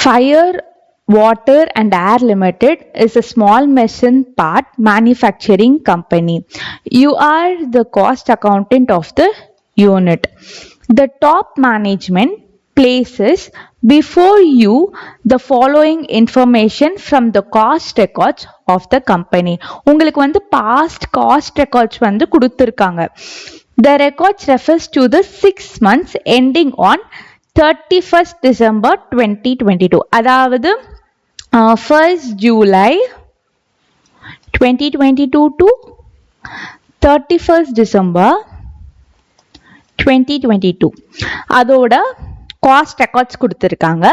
Fire Water and Air Limited is a small machine part manufacturing company. You are the cost accountant of the unit. The top management places before you the following information from the cost records of the company. உங்களுக்கு வந்து past cost records வந்து கொடுத்திருக்காங்க. The records refers to the 6 months ending on 31st December 2022. அதாவது 1st July 2022 to 31st December 2022. அதோட cost records கொடுத்திருக்காங்க.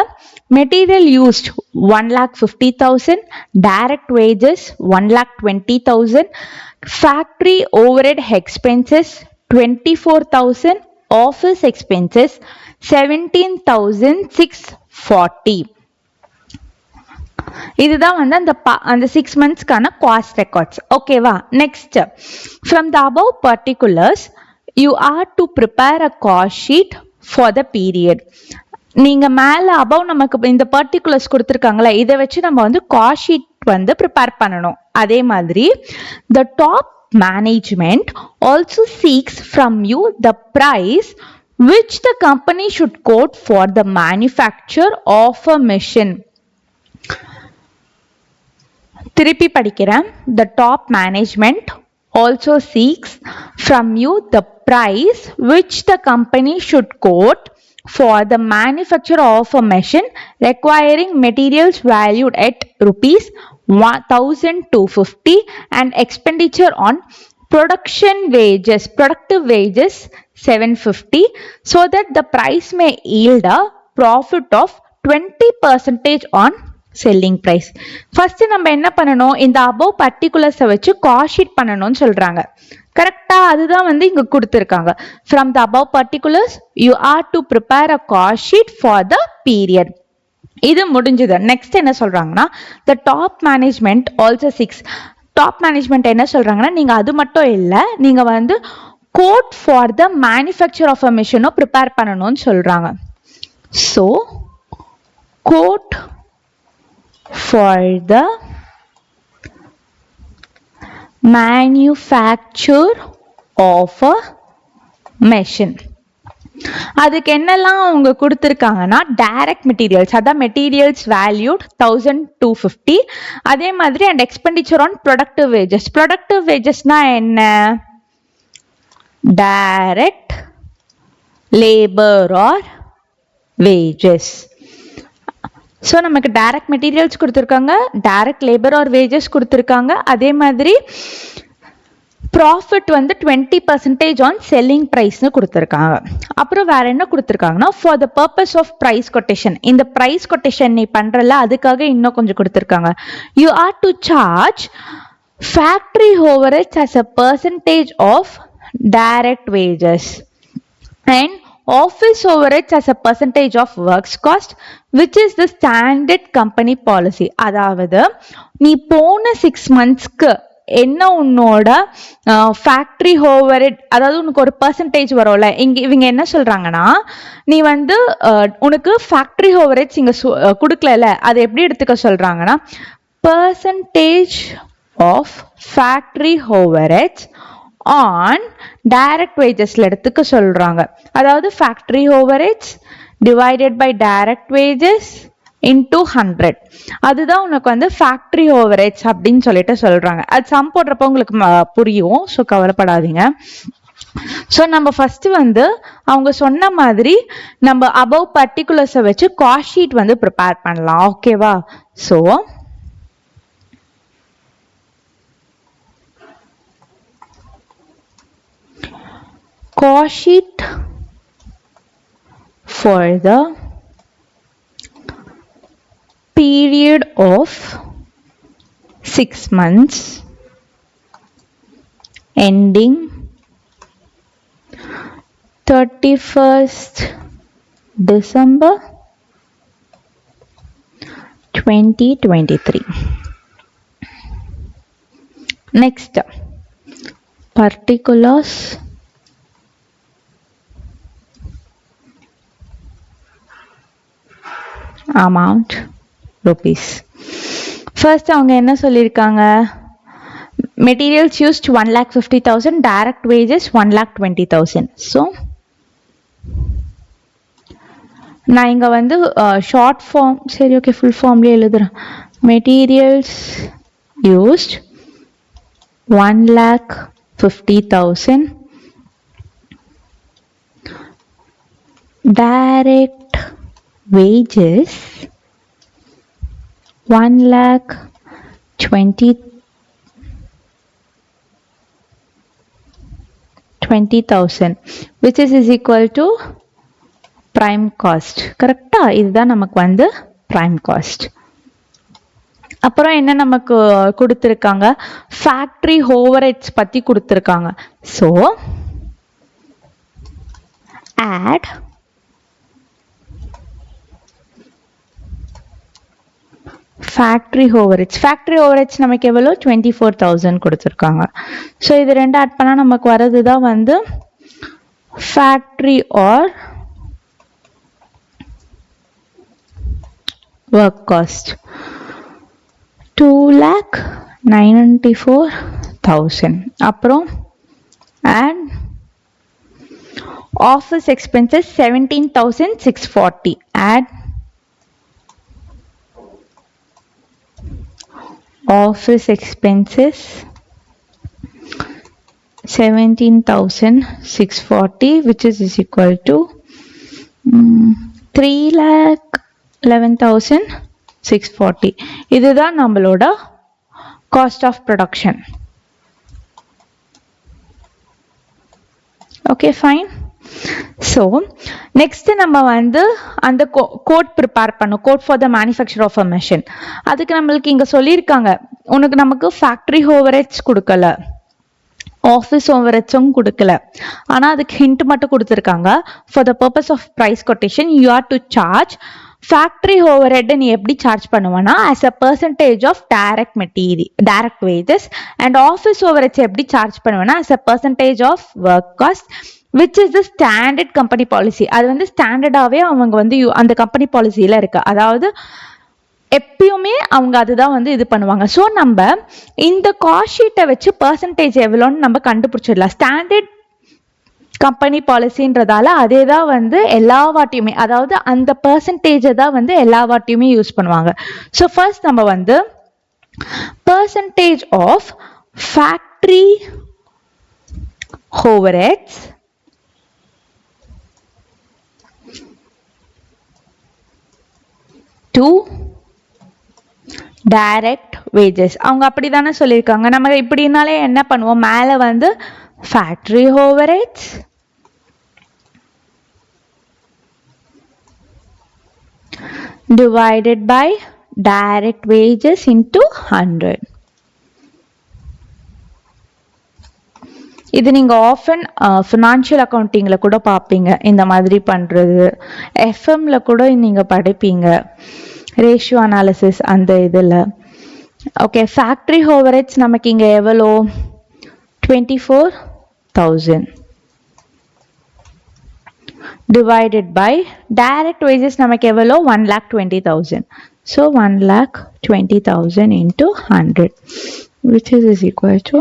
Material used 1,50,000, direct wages 1,20,000, factory overhead expenses 24,000, office expenses 17,640. இதுதான் வந்து அந்த 6 monthsக்கான cost records. ஓகேவா? Next, from the above particulars you are to prepare a cost sheet for the period. நீங்க மேல above நமக்கு இந்த particulars கொடுத்திருக்காங்களா, இதை வச்சு நம்ம வந்து cost sheet வந்து prepare பண்ணணும். அதே மாதிரி the top management also seeks from you the price which the company should quote for the manufacture of a machine. திருப்பி படிக்கிறேன். The top management also seeks from you the price which the company should quote for the manufacture of a machine requiring materials valued at rupees 1,250 and expenditure on productive wages 750, so that the price may yield a profit of 20% on selling price. First நம்ம என்ன பண்ணணும், இந்த above particulars வச்சு cost sheet பண்ணணும்னு சொல்றாங்க. கரெக்டா? அதுதான் வந்து இங்க கொடுத்திருக்காங்க. From the above particulars you are to prepare a cost sheet for the period. இது முடிஞ்சது. நெக்ஸ்ட் என்ன சொல்றாங்கன்னா, the top management also seeks. Top management என்ன சொல்றாங்கன்னா, நீங்க அது மட்டும் இல்ல, நீங்க வந்து code for the manufacture of a மிஷினோ ப்ரிப்பேர் பண்ணணும்னு சொல்றாங்க. So code for the manufacture of a machine. அதுக்கு என்னெல்லாம் அவங்க கொடுத்துருக்காங்கன்னா, டைரக்ட் மெட்டீரியல்ஸ், அதான் மெட்டீரியல்ஸ் வேல்யூட் 1,250. அதே மாதிரி and expenditure on productive wages. Productive வேஜஸ்னா என்ன? Direct labour or wages. So நமக்கு டைரக்ட் மெட்டீரியல்ஸ் கொடுத்துருக்காங்க, டைரக்ட் லேபர் ஆர் வேஜஸ் கொடுத்துருக்காங்க. அதே மாதிரி ப்ராஃபிட் வந்து 20% ஆன் செல்லிங் ப்ரைஸ்னு கொடுத்துருக்காங்க. அப்புறம் வேற என்ன கொடுத்துருக்காங்கன்னா, for the purpose of price quotation. இந்த ப்ரைஸ் கொட்டேஷன் நீ பண்றல, அதுக்காக இன்னும் கொஞ்சம் கொடுத்துருக்காங்க. You are to charge factory overheads as a percentage of direct wages and office overheads as a percentage of works cost, which is the standard company policy. அதாவது நீ போன 6 monthsக்கு என்ன உன்னோட ஃபேக்டரி ஓவர்ஹெட், அதாவது உனக்கு ஒரு பர்சன்டேஜ் வரும்ல, இவங்க என்ன சொல்றாங்கன்னா, நீ வந்து உனக்கு ஃபேக்டரி ஓவர்ஹெட்ஸ் இங்க கொடுக்கல, அதை எப்படி எடுத்துக்க சொல்றாங்கன்னா, percentage of factory overheads on direct வேஜஸ்ல எடுத்துக்க சொல்றாங்க. அதாவது factory overheads divided by direct wages into 100. அதுதான் உனக்கு வந்து ஃபேக்டரி ஓவர்ஹெட்ஸ் அப்படின்னு சொல்லிட்டு சொல்றாங்க. அது சம் போடுறப்ப உங்களுக்கு புரியும், ஸோ கவலைப்படாதீங்க. ஸோ நம்ம ஃபர்ஸ்ட் வந்து அவங்க சொன்ன மாதிரி நம்ம அபவ் பர்டிகுலர்ஸை வச்சு காஸ்ட் ஷீட் வந்து ப்ரிப்பேர் பண்ணலாம். ஓகேவா? So cost sheet for the period of 6 months ending 31st December 2023. Next, particulars amount rupees. First அவங்க என்ன சொல்லியிருக்காங்க, materials used 1,50,000, direct wages 1,20,000. So நான் இங்க வந்து ஷார்ட் ஃபார்ம், சரி ஓகே ஃபுல் ஃபார்ம்லயே எழுதுறேன். materials used 1,50,000, direct wages 1,20,000, which is equal to prime cost. கரெக்டா? இதுதான் நமக்கு வந்து prime cost. அப்புறம் என்ன நமக்கு கொடுத்திருக்காங்க, ஃபேக்டரி ஓவர்ஹெட்ஸ் பத்தி கொடுத்திருக்காங்க. ஸோ ஆட் ஃபேக்டரி ஓவர்ஹெட்ஸ் நமக்கு எவ்வளோ 24,000 கொடுத்திருக்காங்க. ஸோ இது ரெண்டு ஆட் பண்ணா நமக்கு வரதுதான் வந்து ஃபேக்டரி ஆர் ஒர்க் காஸ்ட் 2,94,000. அப்புறம் and office expenses 17,640. add office expenses 17,640, which is equal to 3,11,640. இதுதான் நம்மளோட cost of production. Okay fine. So next நம்ம வந்து அந்த கோட் ப்ரிப்பேர் பண்ணும், quote for the manufacture of a machine. அதுக்கு நம்மளுக்கு இங்க சொல்லியிருக்காங்க, நமக்கு ஃபேக்டரி ஓவர்ஹெட்ஸ் கொடுக்கல, ஆஃபீஸ் ஓவர்ஹெட்ஸும் கொடுக்கல, ஆனா அதுக்கு ஹிண்ட் மட்டும் கொடுத்துருக்காங்க. For the purpose of price quotation you are to charge factory overhead. நீ எப்படி சார்ஜ் பண்ணுவேன்னா as a percentage of direct wages, and office overheads எப்படி சார்ஜ் பண்ணுவேன்னா as a percentage of work cost, which is the standard company policy. அது வந்து ஸ்டாண்டர்டாவே அவங்க வந்து அந்த கம்பெனி பாலிசியில இருக்கு. அதாவது எப்பயுமே அவங்க அதுதான் வந்து இது பண்ணுவாங்க. ஸோ நம்ம இந்த காஸ்ட் ஷீட்டை வச்சு பர்சன்டேஜ் எவ்வளோன்னு நம்ம கண்டுபிடிச்சிடலாம். ஸ்டாண்டர்ட் கம்பெனி பாலிசின்றதால அதே தான் வந்து எல்லா வாட்டியுமே, அதாவது அந்த பர்சன்டேஜை தான் வந்து எல்லா வாட்டியுமே யூஸ் பண்ணுவாங்க. ஸோ ஃபர்ஸ்ட் நம்ம வந்து percentage of factory overheads to direct wages, அவங்க அப்படிதானே சொல்லியிருக்காங்க. நம்ம இப்படினாலே என்ன பண்ணுவோம், மேலே வந்து factory overheads divided by direct wages into 100. இது நீங்க ஆஃபன் ஃபினான்ஷியல் அக்கவுண்டிங்ல கூட பார்ப்பீங்க இந்த மாதிரி பண்றது. எஃப்எம்ல கூட நீங்க படிப்பீங்க ரேஷியோ அனாலிசிஸ் அந்த இதுல. ஓகே, ஃபேக்டரி ஓவர்ஹெட்ஸ் நமக்கு இங்க எவ்வளோ 24,000 divided by direct wages நமக்கு எவ்வளோ 1,20,000. So 1,20,000 into 100, which is equal to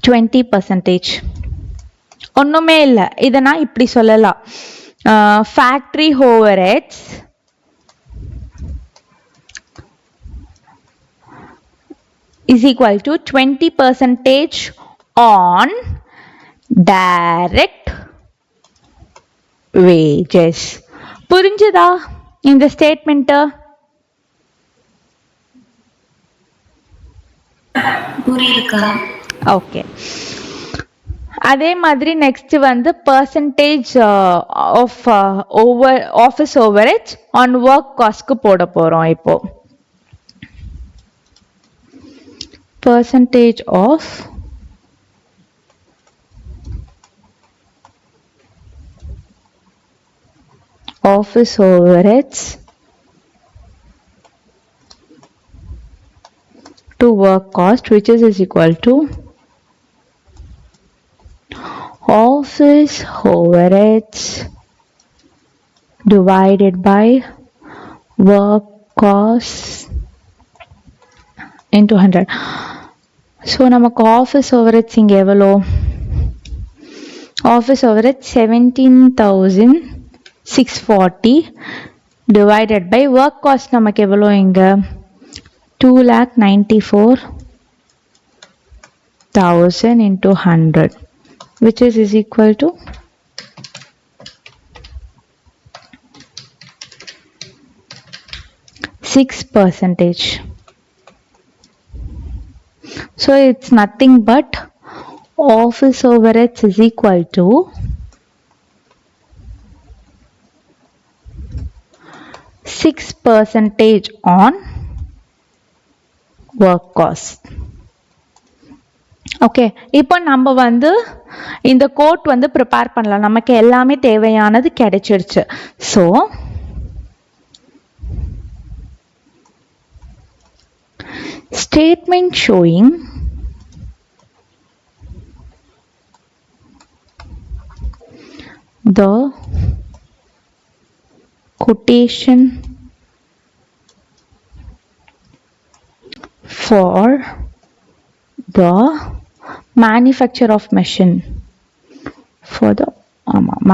20%. ஒண்ணுமே இல்லை, இதை நான் இப்படி சொல்லலாம். Factory overheads is equal to 20% on direct wages. புரிஞ்சுதா இந்த ஸ்டேட்மெண்ட்? புரியுதுக்கா. ஓகே, அதே மாதிரி நெக்ஸ்ட் வந்து percentage of office overheads on work காஸ்ட்க்கு போட போறோம். இப்போ percentage of office overheads to work cost, which is equal to office overheads divided by work cost into 100. So நமக்கு ஆஃபீஸ் ஓவர்ஹெட்ஸ் இங்கே எவ்வளோ? Office overhead 17,640 divided by work cost நமக்கு எவ்வளோ இங்க 2,94,000 into 100 which is equal to 6%. So it's nothing but office overheads is equal to 6% on work cost. Okay, இப்போ நம்ம வந்து இந்த கோட் வந்து ப்ரிப்பேர் பண்ணலாம். நமக்கு எல்லாமே தேவையானது கிடைச்சிருச்சு. So statement showing the quotation for the manufacture of machine, for the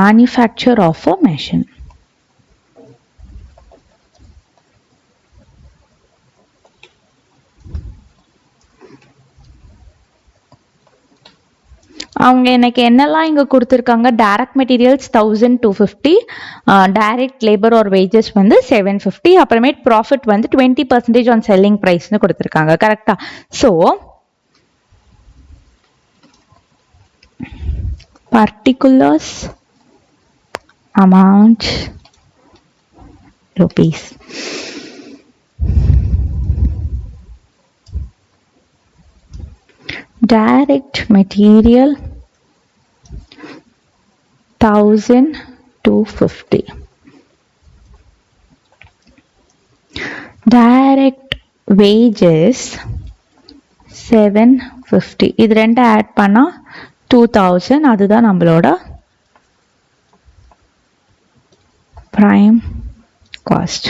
manufacture of a machine. அவங்க எனக்கு என்னெல்லாம் இங்கே கொடுத்துருக்காங்க, direct materials 1,250, direct labour or wages வந்து 750, அப்புறமேட் ப்ராஃபிட் வந்து 20% ஆன் செல்லிங் ப்ரைஸ்னு கொடுத்துருக்காங்க. கரெக்டா? So particulars amount rupees. Direct material 1,250. Direct wages 750. இது ரெண்டு ஆட் பண்ணா 2,000. அதுதான் நம்மளோட prime cost.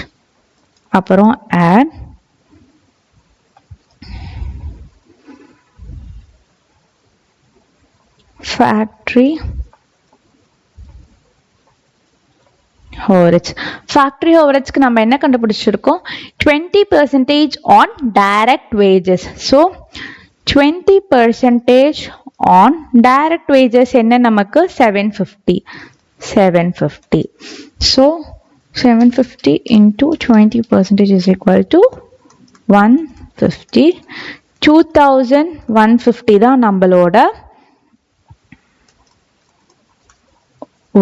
அப்புறம் add factory overheads. Factory overheadsக்கு நம்ம என்ன கண்டுபிடிச்சிருக்கோம்? 20% on direct wages. So 20% on direct wages என்ன நமக்கு 750. So 750 into 20% is equal to 150. 2,150 தான் நம்மளோட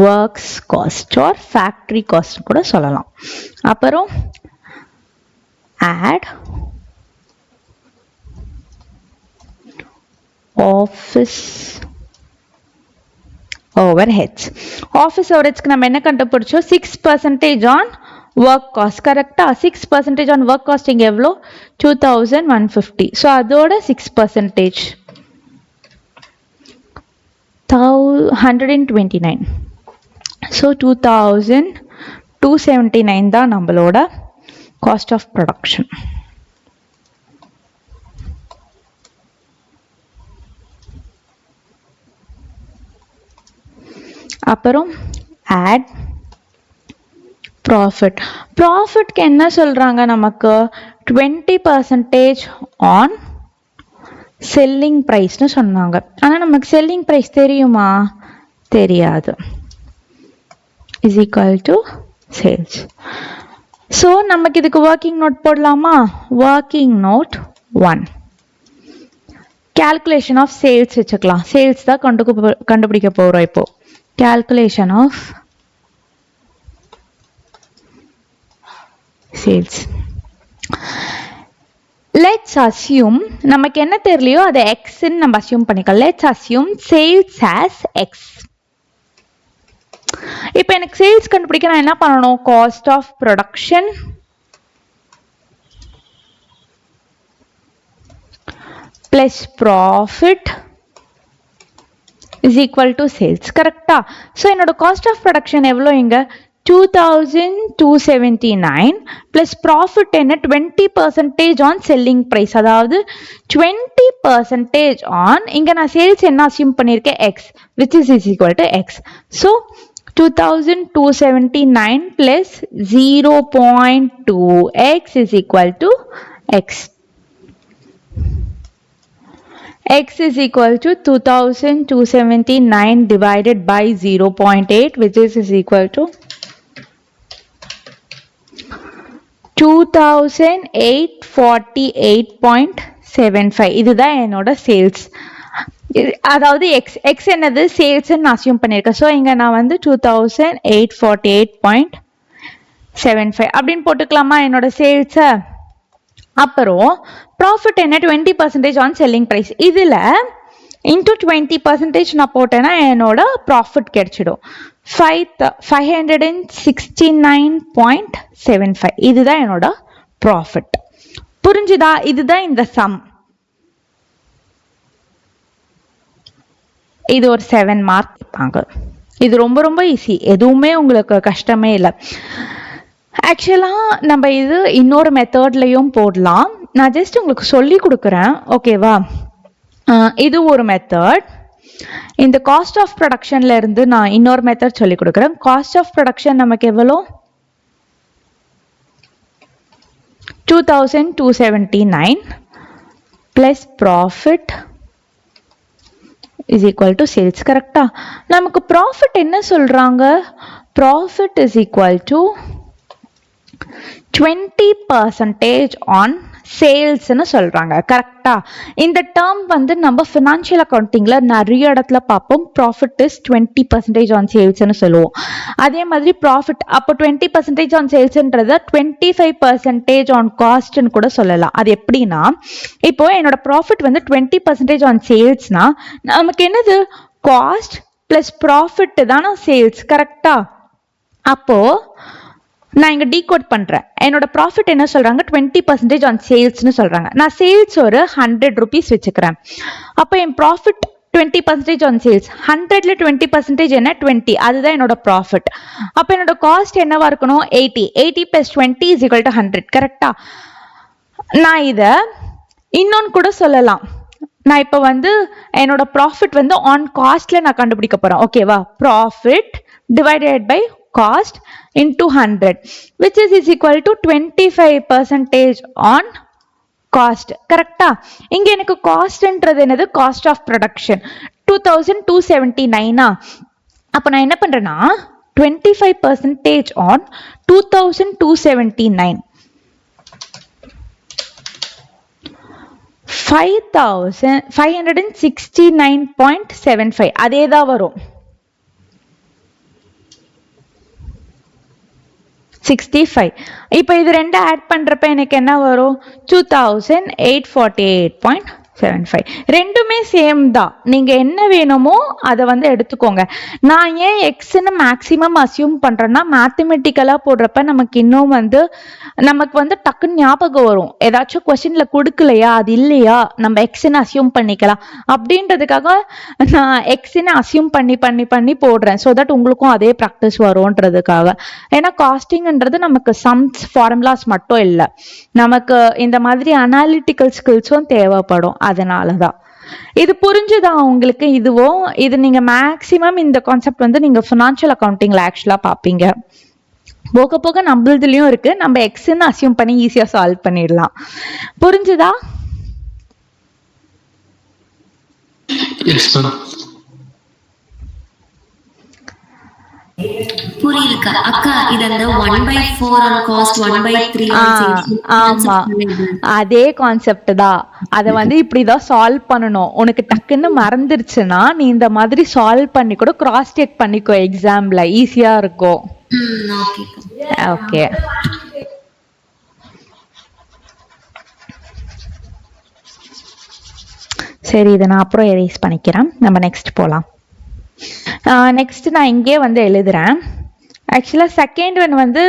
works cost or factory cost கூட சொல்லலாம். அப்புறம் add office overheads. Office overheadsக்கு நம்ம என்ன கண்டுபிடிச்சோம்? 6% on work cost. கரெக்டா? 6% on work cost இங்க எவ்வளோ? 2,150. ஸோ அதோட 6% 129. ஸோ 2,279 தான் நம்மளோட காஸ்ட் ஆஃப் ப்ரொடக்ஷன். அப்புறம் add profit. ப்ராஃபிட்க்கு என்ன சொல்றாங்க நமக்கு? 20% on selling priceனு சொன்னாங்க. ஆனா நமக்கு selling price தெரியுமா? தெரியாது. is equal to sales. so நமக்கு இதுக்கு working note போடலாமா? working note 1 calculation of sales வச்சுக்கலாம். sales தான் கண்டுபிடிக்க போறோம் இப்போ. calculation of sales. let's assume நமக்கு என்ன தெரியலையோ அதை x ன்னு நம்ம assume பண்ணிக்கலாம். let's assume sales as x. இப்போ எனக்கு சேல்ஸ் கண்டுபிடிக்க நான் என்ன பண்ணணும்? Cost of production plus profit is equal to sales. கரெக்டா? ஸோ என்னோட காஸ்ட் ஆஃப் ப்ரொடக்ஷன் எவ்வளோ? இங்க 2279 plus profit என்ன 20% on selling price, அதாவது 20% on, இங்க நான் சேல்ஸ் என்ன அசியூம் பண்ணிருக்கேன் x, which is equal to x. So 2279 plus 0.2x is equal to x. X is equal to 2279 divided by 0.8, which is equal to 2848.75. இதுதான் என்னோட sales. அதாவது x என்னது sales assume பண்ணிருக்கேன். ஸோ இங்க நான் வந்து 2848.75 அப்படின்னு போட்டுக்கலாமா என்னோட சேல்ஸ. அப்புறம் ப்ராஃபிட் என்ன 20% ஆன் செல்லிங் பிரைஸ். இதுல இன்டூ 20% நான் போட்டேன்னா என்னோட ப்ராஃபிட் கிடைச்சிடும் 569.75. இதுதான் என்னோட ப்ராஃபிட். புரிஞ்சுதா? இதுதான் இந்த சம். இது ஒரு 7 மார்க் கேட்பாங்க. இது ரொம்ப ரொம்ப ஈஸி, எதுவுமே உங்களுக்கு கஷ்டமே இல்லை. ஆக்சுவலா நம்ம இது இன்னொரு மெத்தட்லயும் போடலாம். நான் ஜஸ்ட் உங்களுக்கு சொல்லி கொடுக்குறேன், ஓகேவா? இது ஒரு மெத்தட். இந்த காஸ்ட் ஆஃப் ப்ரொடக்ஷன்ல இருந்து நான் இன்னொரு மெத்தட் சொல்லி கொடுக்குறேன். காஸ்ட் ஆஃப் ப்ரொடக்ஷன் நமக்கு எவ்வளோ? 2279 plus profit is equal to sales. கரெக்டா? நமக்கு ப்ராஃபிட் என்ன சொல்றாங்க? Profit is equal to 20% on sales ன்னு சொல்றாங்க. கரெக்டா? இந்த டேர்ம் வந்து நம்ம ஃபினான்ஷியல் அக்கவுண்டிங்ல நிறைய இடத்துல பார்ப்போம். ப்ராஃபிட் இஸ் 20% on sales ன்னு சொல்லுவோம். அதே மாதிரி ப்ராஃபிட் அப்போ 20% on salesன்றத 25% on cost ன்னு கூட சொல்லலாம். அது எப்படின்னா, இப்போ என்னோட ப்ராஃபிட் வந்து 20% on salesனா நமக்கு என்னது? காஸ்ட் பிளஸ் ப்ராஃபிட் தானே சேல்ஸ். கரெக்டா? அப்போ நான் இங்க டீகோட் பண்றேன். என்னோட ப்ராஃபிட் என்ன சொல்றாங்க? 20% on சேல்ஸ்னு சொல்றாங்க. நான் சேல்ஸ் ஒரு 100 rupees வச்சுக்கிறேன். அப்போ என் ப்ராஃபிட் 20% on சேல்ஸ். 100ல 20% என்ன? 20. அதுதான் என்னோட ப்ராஃபிட். அப்போ என்னோட காஸ்ட் என்னவா இருக்கணும்? 80. 80 plus 20 is equal to 100. கரெக்டா? நான் இத இன்னொன்னு கூட சொல்லலாம். நான் இப்ப வந்து என்னோட ப்ராஃபிட் வந்து ஆன் காஸ்ட்ல நான் கண்டுபிடிக்க போறேன். ஓகேவா? Profit divided by cost into 100, which is equal to 25% on cost. கரெக்டா? இங்க எனக்கு காஸ்ட்ன்றது என்னது? Cost of production 2279. அப்ப நான் என்ன பண்றேன்னா 25% on 2279 569.75. அதேதான் வரும். 65. இப்போ இது ரெண்டு ஆட் பண்றப்ப எனக்கு என்ன வரும்? 2848.75. ரெண்டுமே சேம் தான். நீங்க என்ன வேணுமோ அதை வந்து எடுத்துக்கோங்க. நான் ஏன் எக்ஸ்ன்னு மேக்சிமம் அசியூம் பண்றேன்னா, மேத்தமெட்டிக்கலா போடுறப்ப நமக்கு இன்னும் வந்து நமக்கு வந்து டக்குன்னு ஞாபகம் வரும். ஏதாச்சும் கொஸ்டின்ல கொடுக்கலையா, அது இல்லையா, நம்ம எக்ஸ்ன்னு அசியூம் பண்ணிக்கலாம் அப்படின்றதுக்காக நான் எக்ஸ்ன்னு அசியூம் பண்ணி பண்ணி பண்ணி போடுறேன். ஸோ தட் உங்களுக்கும் அதே ப்ராக்டிஸ் வரும்ன்றதுக்காக. ஏன்னா காஸ்டிங்ன்றது நமக்கு சம்ஸ் ஃபார்முலாஸ் மட்டும் இல்லை, நமக்கு இந்த மாதிரி அனாலிட்டிக்கல் ஸ்கில்ஸும் தேவைப்படும். அதனாலதான் இது புரிஞ்சுதா உங்களுக்கு? இது நீங்க மேக்சிமம் இந்த கான்செப்ட் வந்து நீங்க ஃபினான்ஷியல் அக்கவுண்டிங்ல ஆக்சுவலா பாப்பீங்க. போக போக நம்மளதுலயும் இருக்கு. நம்ம எக்ஸ்ன்னு அசியூம் பண்ணி ஈஸியா சால்வ் பண்ணிடலாம். புரிஞ்சுதா? புரியுதுக்கா. அக்கா இது அந்த 1/4 on cost 1/3 on sales. ஆமா, அதே கான்செப்ட் தான். அத வந்து இப்படிதான் சால்வ் பண்ணணும். உனக்கு டக்குன்னு மறந்துருச்சுன்னா நீ இந்த மாதிரி சால்வ் பண்ணி கூட கிராஸ் செக் பண்ணிக்கோ, எக்ஸாம்ல ஈஸியா இருக்கும். ஓகே. சரி, இதை நான் அப்புறம் எரேஸ் பண்ணிக்கிறேன். நம்ம நெக்ஸ்ட் போலாம். நெக்ஸ்ட் நான் இங்கே வந்து எழுதுறேன். ஆக்சுவலா செகண்ட் ஒன் வந்து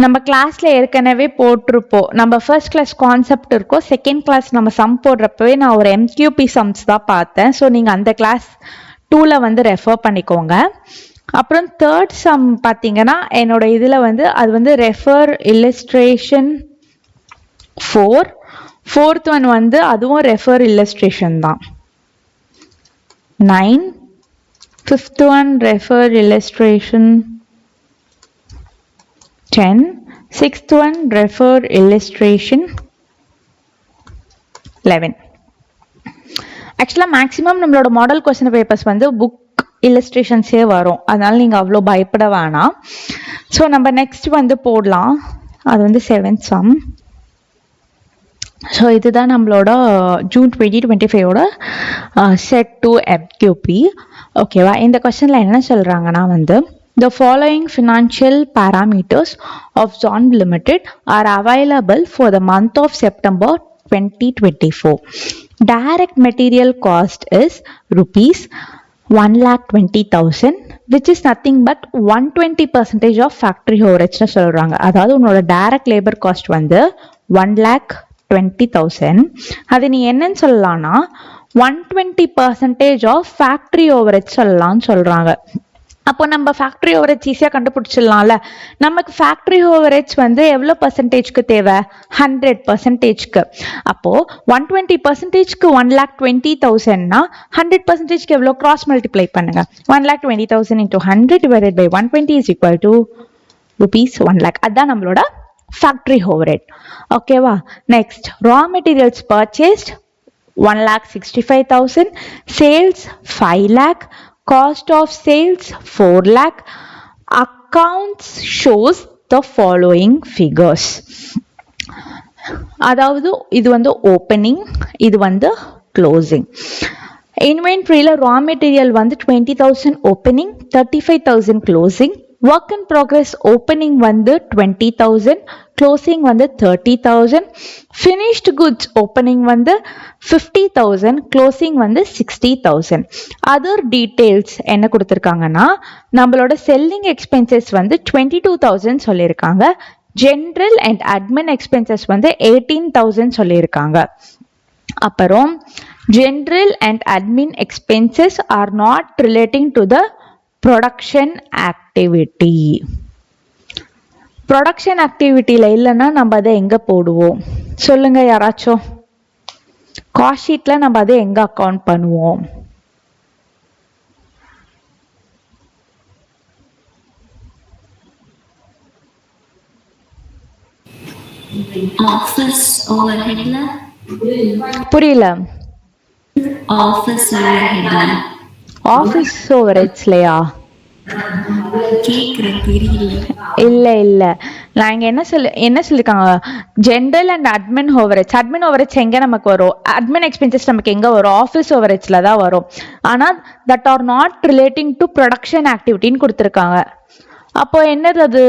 நம்ம கிளாஸ்ல ஏற்கனவே போட்டிருப்போம். நம்ம ஃபர்ஸ்ட் கிளாஸ் கான்செப்ட் இருக்கும், செகண்ட் கிளாஸ் நம்ம சம் போடுறப்பவே நான் ஒரு MQP சம்ஸ் தான் பார்த்தேன். ஸோ நீங்க அந்த கிளாஸ் 2ல வந்து ரெஃபர் பண்ணிக்கோங்க. அப்புறம் தேர்ட் சம் பார்த்தீங்கன்னா என்னோட இதில் வந்து அது வந்து ரெஃபர் இல்லஸ்ட்ரேஷன் 4. ஃபோர்த் ஒன் வந்து அதுவும் ரெஃபர் இல்லஸ்ட்ரேஷன் தான். 9. Fifth one refer illustration 10. Sixth one refer illustration 11. ஆக்சுவலாக மேக்ஸிமம் நம்மளோட மாடல் கொஸ்டின் பேப்பர்ஸ் வந்து புக் இல்லஸ்ட்ரேஷன்ஸே வரும், அதனால நீங்கள் அவ்வளோ பயப்பட வேணாம். ஸோ நம்ம நெக்ஸ்ட் வந்து போடலாம். அது வந்து 7th சம். ஸோ இதுதான் நம்மளோட ஜூன் 2025ஓட செட் 2 எம்கியூபி. ஓகேவா? இந்த கொஸ்டினில் என்ன சொல்கிறாங்கன்னா வந்து the following financial parameters of Zon Limited are available for the month of September 2024. Direct material cost is rupees 1,20,000, which is nothing but 120% of factory overheads னு சொல்றாங்க. அதாவது உன்னோட டைரக்ட் லேபர் காஸ்ட் வந்து 1,20,000. அது நீ என்னன்னு சொல்லலாம்னா 120% of factory overheads சொல்லலாம்னு சொல்றாங்க. அப்போ நம்ம ஃபேக்ட்ரி ஓவரேஜ் ஈஸியாக கண்டுபிடிச்சிடலாம்ல. நமக்கு ஃபேக்ட்ரி ஓவரேஜ் வந்து எவ்வளோ பர்சன்டேஜ்க்கு தேவை? 100%. அப்போது 120%க்கு 1,20,000னா 100%க்கு எவ்வளோ? கிராஸ் மல்டிப்ளை பண்ணுங்க. 1,20,000 into 100 divided by 120 is equal to rupees 1,00,000. அதுதான் நம்மளோட ஃபேக்ட்ரி ஓவரேட். ஓகேவா? Next raw materials purchased 1,65,000, sales 5,00,000, cost of sales 4 lakh. Accounts shows the following figures. அதாவது இது வந்து ஓப்பனிங், இது வந்து க்ளோசிங். இன்வென்ட்ரியில் ரா மெட்டீரியல் வந்து 20,000 opening, 35,000 closing. Work in progress opening வந்து 20,000, க்ளோசிங் வந்து 30,000. ஃபினிஷ்டு குட்ஸ் ஓப்பனிங் வந்து 50,000, க்ளோசிங் வந்து 60,000. அதர் டீட்டெயில்ஸ் என்ன கொடுத்துருக்காங்கன்னா நம்மளோட செல்லிங் எக்ஸ்பென்சஸ் வந்து 22,000 சொல்லியிருக்காங்க. ஜென்ரல் அண்ட் அட்மின் எக்ஸ்பென்சஸ் வந்து 18,000 சொல்லியிருக்காங்க. அப்புறம் general and admin expenses are not relating to the production activity. Production ஆக்டிவிட்டியில் இல்லைன்னா நம்ம அதை எங்கே போடுவோம் சொல்லுங்க யாராச்சும்? காஸ்ட் ஷீட்டில் நம்ம அதை எங்கே அக்கௌண்ட் பண்ணுவோம்? ஆஃபீஸ் ஓவர்ஹெட்ல. புரியல. ஆஃபீஸ் ஓவர்ஹெட்ல. ஆஃபீஸ் ஓவர்ஹெட்ஸ்லையா? கேக்குறேன், தெரியல. இல்ல நான் இங்க என்ன சொல்லிருக்காங்க, general and admin overreach. Admin overreach எங்க நமக்கு வரும்? அட்மின் எக்ஸ்பென்சஸ் நமக்கு எங்க வரும்? ஆஃபீஸ் ஓவரேஜ்ல தான் வரும். ஆனா that are not relating to production ஆக்டிவிட்டின்னு கொடுத்துருக்காங்க. அப்போ என்னது அது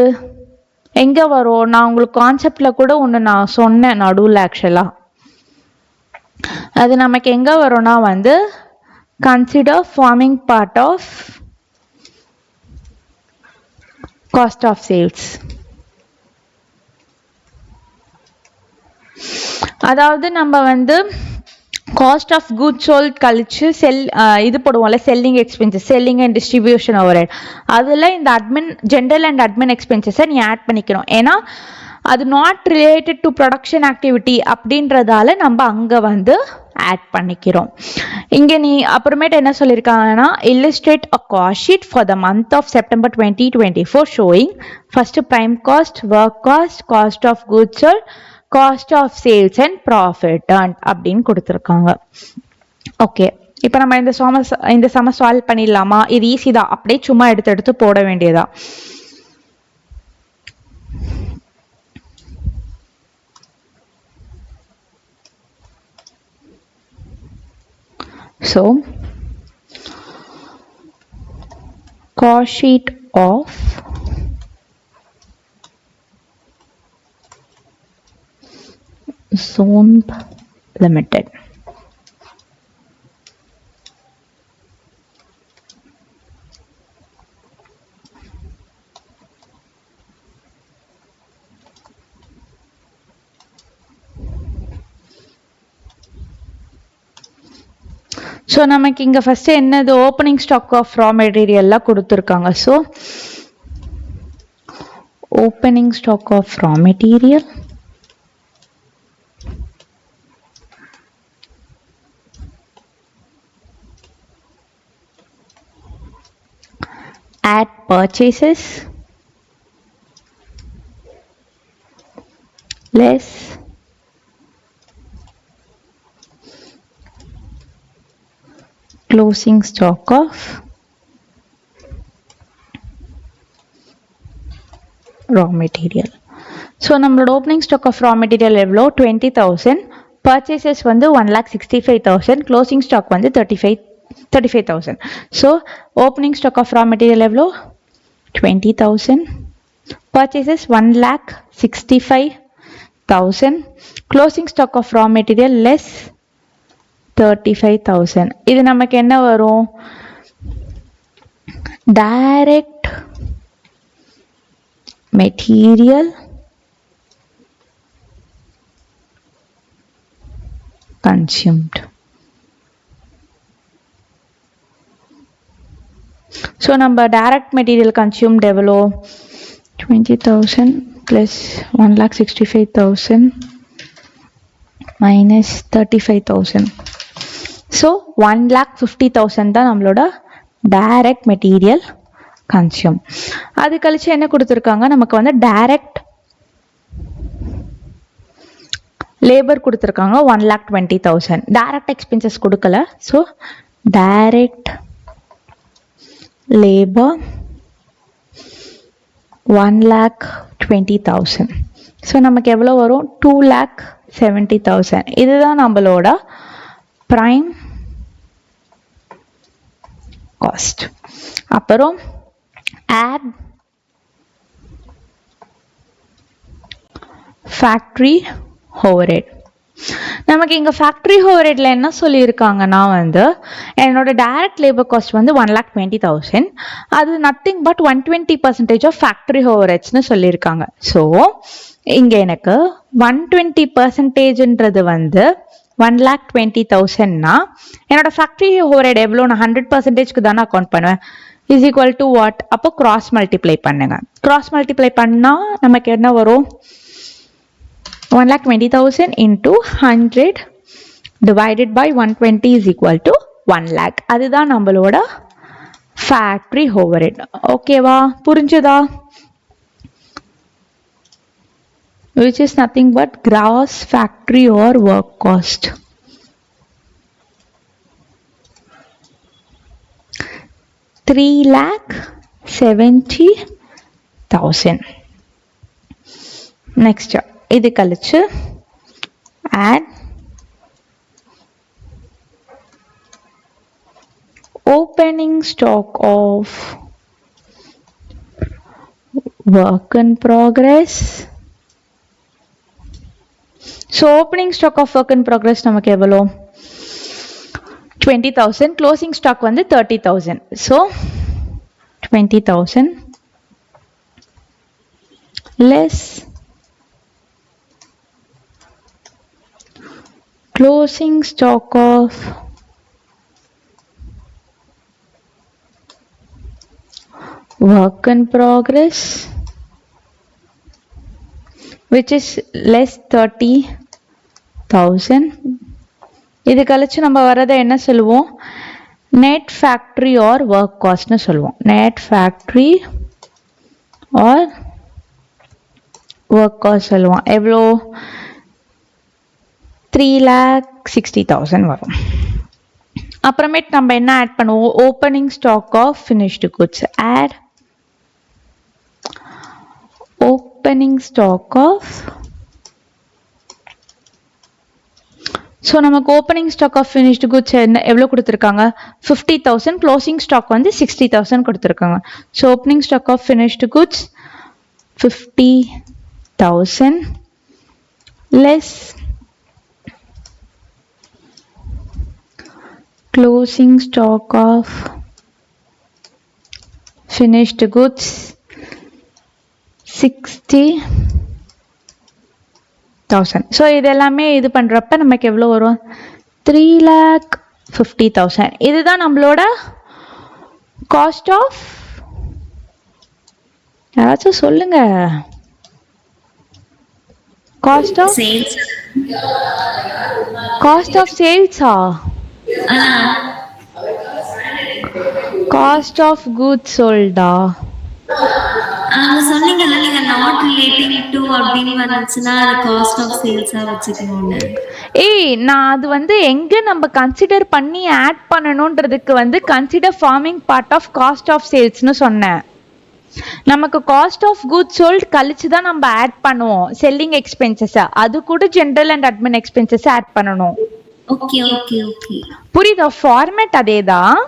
எங்க வரும்? நான் உங்களுக்கு கான்செப்ட்ல கூட ஒன்று நான் சொன்னேன் நடுவில். ஆக்சுவலா அது நமக்கு எங்க வரும்னா வந்து consider forming part of cost of sales. அதாவது நம்ம வந்து காஸ்ட் ஆஃப் குட் சோல்ட் கழிச்சு இது போடுவோம்ல, selling expenses, selling and distribution overhead. அதில் இந்த ஜென்ரல் அண்ட் அட்மின் எக்ஸ்பென்சஸை நீ ஆட் பண்ணிக்கணும். ஏன்னா அது not related to production activity அப்படின்றதால நம்ம அங்கே வந்து ஆட் பண்ணிக்கிறோம். இங்கே நீ அப்புறமேட்டு என்ன சொல்லியிருக்காங்கன்னா illustrate a cost sheet for the month of September 2024 showing first prime cost, work cost, cost of goods sold, cost of sales and profit earned அப்படின்னு கொடுத்துருக்காங்க. ஓகே, இப்போ நம்ம இந்த சம சால்வ் பண்ணிடலாமா? இது ஈஸி தான், அப்படியே சும்மா எடுத்து போட வேண்டியதா. So cost sheet of Zon Limited. So நமக்கு இங்கே ஃபஸ்ட்டு என்னது ஓப்பனிங் ஸ்டாக் ஆஃப் ரா மெட்டீரியல்லாம் கொடுத்துருக்காங்க. So opening stock of raw material at purchases less closing stock of raw material. So நம்மளோட opening stock of raw material எவ்வளோ 20,000, purchases வந்து 1,65,000, closing stock வந்து 35,000. So opening stock of raw material எவ்வளோ 20,000, purchases 1,65,000, closing stock of raw material less 35,000. இது நமக்கு என்ன வரும்? direct material consumed. So நம்ம direct material consumed எவ்வளோ 20,000 plus 1,65,000 minus 35,000. So 1,50,000 தான் நம்மளோட direct material consume. அது கழிச்சு என்ன கொடுத்துருக்காங்க? நமக்கு வந்து direct labor கொடுத்துருக்காங்க 1,20,000. direct expenses கொடுக்கல. So direct labor 1,20,000. ஸோ நமக்கு எவ்வளோ வரும் 2,70,000. இதுதான் நம்மளோட prime cost. அப்புறம் add factory overhead. நமக்கு இங்க ஃபேக்டரி ஓவர்ஹெட்ல என்ன சொல்லியிருக்காங்கன்னா வந்து என்னோட டைரக்ட் லேபர் காஸ்ட் வந்து 1,20,000, அது நத்திங் பட் 120% ஆஃப் ஃபேக்டரி ஓவர்ஹெட்ஸ்னு சொல்லியிருக்காங்க. ஸோ இங்க எனக்கு 120%ன்றது வந்து 1,20,000னா என்னோட ஃபேக்டரி ஓவர்ஹெட் எவ்வளோ? நான் 100%க்கு தானே அக்கௌண்ட் பண்ணுவேன். Is equal to what? அப்போ கிராஸ் மல்டிப்ளை பண்ணுங்க. கிராஸ் மல்டிப்ளை பண்ணா நமக்கு என்ன வரும்? 1,20,000 into 100 divided by 120 is equal to 1 lakh. அதுதான் நம்மளோட factory overhead. ஓகேவா? புரிஞ்சுதா? Which is nothing but gross factory or work cost. $3,70,000. Next. இது கழிச்சு add opening stock of work in progress. So opening stock of work in progress நமக்கு எவ்வளோ 20,000, closing stock வந்து 30,000. So 20,000 less closing stock of work in progress which is less 30,000. இது கழிச்சு நம்ம வரதை என்ன சொல்லுவோம்? net factory or work cost னு சொல்லுவோம். net factory or work cost சொல்லுவோம். எவ்வளோ? 3,60,000 வரும். அப்புறமேட்டு நம்ம என்ன ஆட் பண்ணுவோம்? Opening stock of finished goods. Add opening stock of. So நமக்கு opening stock of finished goods என்ன எவ்வளோ கொடுத்துருக்காங்க? 50,000. க்ளோசிங் ஸ்டாக் வந்து 60,000 கொடுத்துருக்காங்க. So opening stock of finished goods 50,000 less closing stock of finished goods 60,000. So இது எல்லாமே இது பண்ணுறப்ப நமக்கு எவ்வளோ வரும்? 3,50,000 50,000. இதுதான் நம்மளோட காஸ்ட் ஆஃப், யாராச்சும் சொல்லுங்க, cost of sales. Cost of சேல்ஸா, காஸ்ட் ஆஃப் குட்ஸ் சோல்டா? அங்க சொன்னீங்கல்ல நீங்க நாட் ரிலேட்டிங் டு அப்படின்னு வந்துச்சுன்னா அது காஸ்ட் ஆஃப் சேல்ஸா வச்சுக்கணும்னு. ஏய், நான் அது வந்து எங்க நம்ம கன்சிடர் பண்ணி ஆட் பண்ணணும்ன்றதுக்கு வந்து consider forming part of cost of சேல்ஸ்னு சொன்னேன். நமக்கு காஸ்ட் ஆஃப் குட்ஸ் சோல்ட் கழிச்சு தான் நம்ம ஆட் பண்ணுவோம் செல்லிங் எக்ஸ்பென்சஸ். அது கூட general and admin expenses add பண்ணணும். ஓகே ஓகே ஓகே, புரியுதா? ஃபார்மேட் அதேதான்.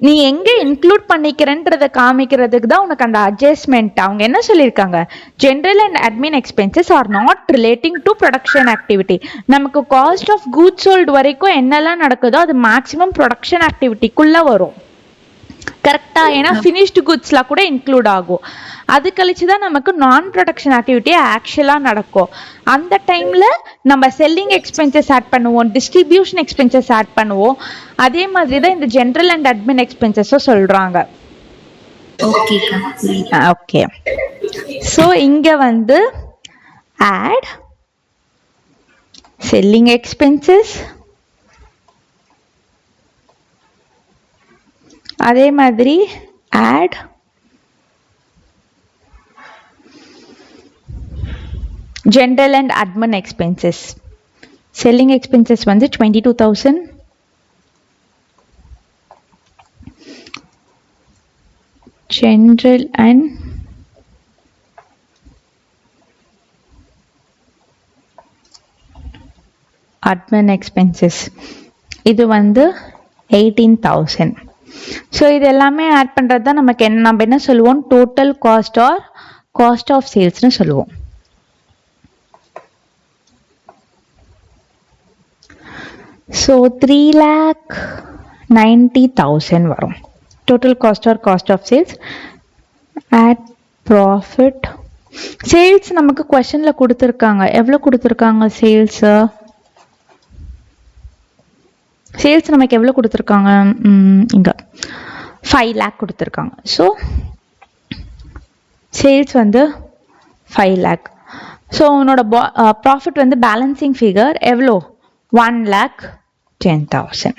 நீ எங்க இன்க்ளூட் பண்ணிக்கிறன்றத காமிக்கிறதுக்கு தான் உனக்கு அந்த அட்ஜஸ்ட்மெண்ட். அவங்க என்ன சொல்லியிருக்காங்க, general and admin expenses are not relating to production activity. நமக்கு காஸ்ட் ஆஃப் குட்ஸ் சோல்ட் வரைக்கும் என்னெல்லாம் நடக்குதோ அது மேக்ஸிமம் ப்ரொடக்ஷன் ஆக்டிவிட்டிக்குள்ள வரும். கரெக்டா? ஏன்னா ஃபினிஷ்டு குட்ஸ்லாம் கூட இன்க்ளூட் ஆகும். அது கழிச்சு தான் நமக்கு நான் ப்ரொடக்ஷன் ஆக்டிவிட்டி ஆக்சுவலாக நடக்கும். அந்த டைம்ல நம்ம செல்லிங் எக்ஸ்பென்சஸ் ஆட் பண்ணுவோம், டிஸ்ட்ரிபியூஷன் எக்ஸ்பென்சஸ் ஆட் பண்ணுவோம். அதே மாதிரி தான் இந்த ஜெனரல் அண்ட் அட்மின் எக்ஸ்பென்சஸும் சொல்றாங்க. ஓகே, ஸோ இங்க வந்து ஆட் செல்லிங் எக்ஸ்பென்சஸ், அதே மாதிரி add general and admin expenses. Selling expenses வந்து 22,000, general and admin expenses இது வந்து 18,000. ஸோ இது எல்லாமே ஆட் பண்ணுறது தான் நமக்கு நம்ம என்ன சொல்லுவோம், total cost or cost of சேல்ஸ்னு சொல்லுவோம். ஸோ 3,90,000 வரும் total cost or cost of sales. Add profit. Sales நமக்கு கொஸ்டின்ல கொடுத்துருக்காங்க. எவ்வளோ கொடுத்துருக்காங்க சேல்ஸு? சேல்ஸ் நமக்கு எவ்வளோ கொடுத்துருக்காங்க? இங்கே 5 lakh கொடுத்துருக்காங்க. ஸோ சேல்ஸ் வந்து 5 lakh. ஸோ உன்னோட ப்ராஃபிட் வந்து பேலன்சிங் ஃபிகர் எவ்வளோ? 1,10,000.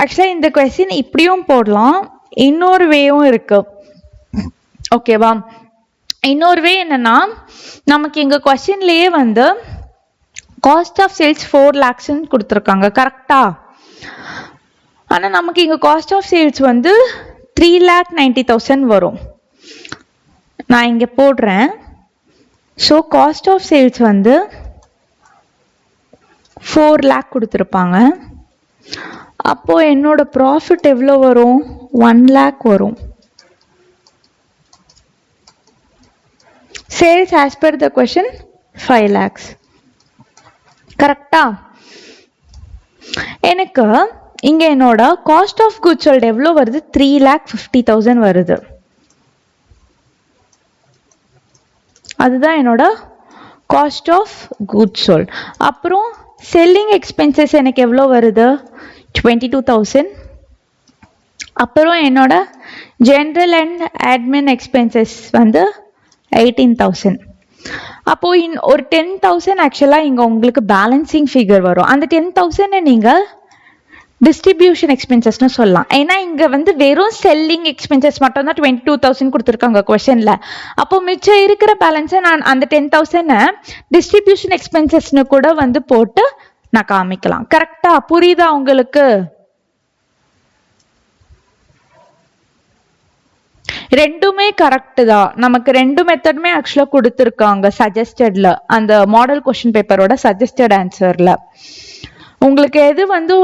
ஆக்சுவலாக இந்த கொஸ்டின் இப்படியும் போடலாம், இன்னொரு வேவும் இருக்கு. ஓகேவா? இன்னொரு வே என்னன்னா, நமக்கு இங்கே கொஸ்டின்லேயே வந்து காஸ்ட் ஆஃப் சேல்ஸ் 4 lakhs கொடுத்துருக்காங்க. கரெக்டா? ஆனால் நமக்கு இங்கே காஸ்ட் ஆஃப் சேல்ஸ் வந்து 3,90,000 வரும். நான் இங்கே போடுறேன். ஸோ காஸ்ட் ஆஃப் சேல்ஸ் வந்து 4 lakh கொடுத்துருப்பாங்க. அப்போ என்னோட ப்ராஃபிட் எவ்வளோ வரும்? 1 lakh வரும். Sales as per the question 5 lakhs. கரெக்டா? எனக்கு இங்க என்னோட காஸ்ட் ஆஃப் குட்ஸ் சோல்ட் எவ்வளோ வருது? 3,50,000 வருது. அதுதான் என்னோட காஸ்ட் ஆஃப் குட்ஸ் சோல்ட். அப்புறம் செல்லிங் எக்ஸ்பென்சஸ் எனக்கு எவ்வளோ வருது? 22,000. அப்புறம் என்னோட ஜென்ரல் அண்ட் அட்மின் எக்ஸ்பென்சஸ் வந்து 18,000. அப்போ ஒரு 10,000 ஆக்சுவலாக இங்கே உங்களுக்கு பேலன்சிங் ஃபிகர் வரும். அந்த 10,000 நீங்கள் டிஸ்ட்ரிபியூஷன் எக்ஸ்பென்சஸ்னு சொல்லலாம். ஏன்னா இங்கே வந்து வெறும் செல்லிங் எக்ஸ்பென்சஸ் மட்டும் தான் 22,000 கொடுத்துருக்காங்க கொஸ்டின்ல. அப்போ மிச்சம் இருக்கிற பேலன்ஸை நான் அந்த 10,000 டிஸ்ட்ரிபியூஷன் எக்ஸ்பென்சஸ்னு கூட வந்து போட்டு நான் காமிக்கலாம். கரெக்டா? புரியுதா உங்களுக்கு? ரெண்டுமே கரெக்ட் தான். நமக்கு ரெண்டு மெத்தடுமே ஆக்சுவலா கொடுத்துருக்காங்க சஜஸ்டட்ல, அந்த மாடல் கொஸ்டின் பேப்பரோட சஜஸ்டட் ஆன்சர்ல. உங்களுக்கு எது வந்து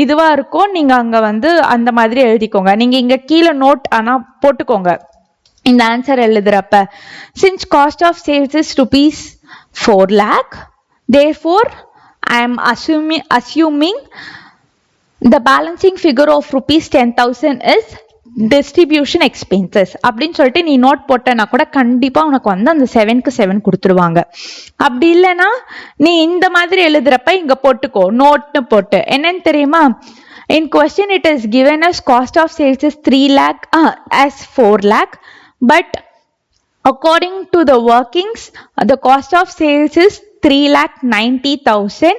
இதுவா இருக்கோ நீங்க அங்க வந்து அந்த மாதிரி எழுதிக்கோங்க. நீங்க இங்க கீழே நோட் ஆனா போட்டுக்கோங்க இந்த answer எழுதுறப்ப. since cost of sales is rupees 4 lakh, therefore I am assuming the balancing figure of rupees 10,000 is distribution expenses அப்படின்னு சொல்லிட்டு நீ நோட் போட்டனா கூட கண்டிப்பா உனக்கு வந்து அந்த 7க்கு 7 கொடுத்துருவாங்க. அப்படி இல்லைன்னா நீ இந்த மாதிரி எழுதுறப்ப இங்க போட்டுக்கோ நோட்னு போட்டு. என்னன்னு தெரியுமா, In question it is given as cost of sales is 3 lakh as 4 lakh, but according to the workings the cost of sales is 3,90,000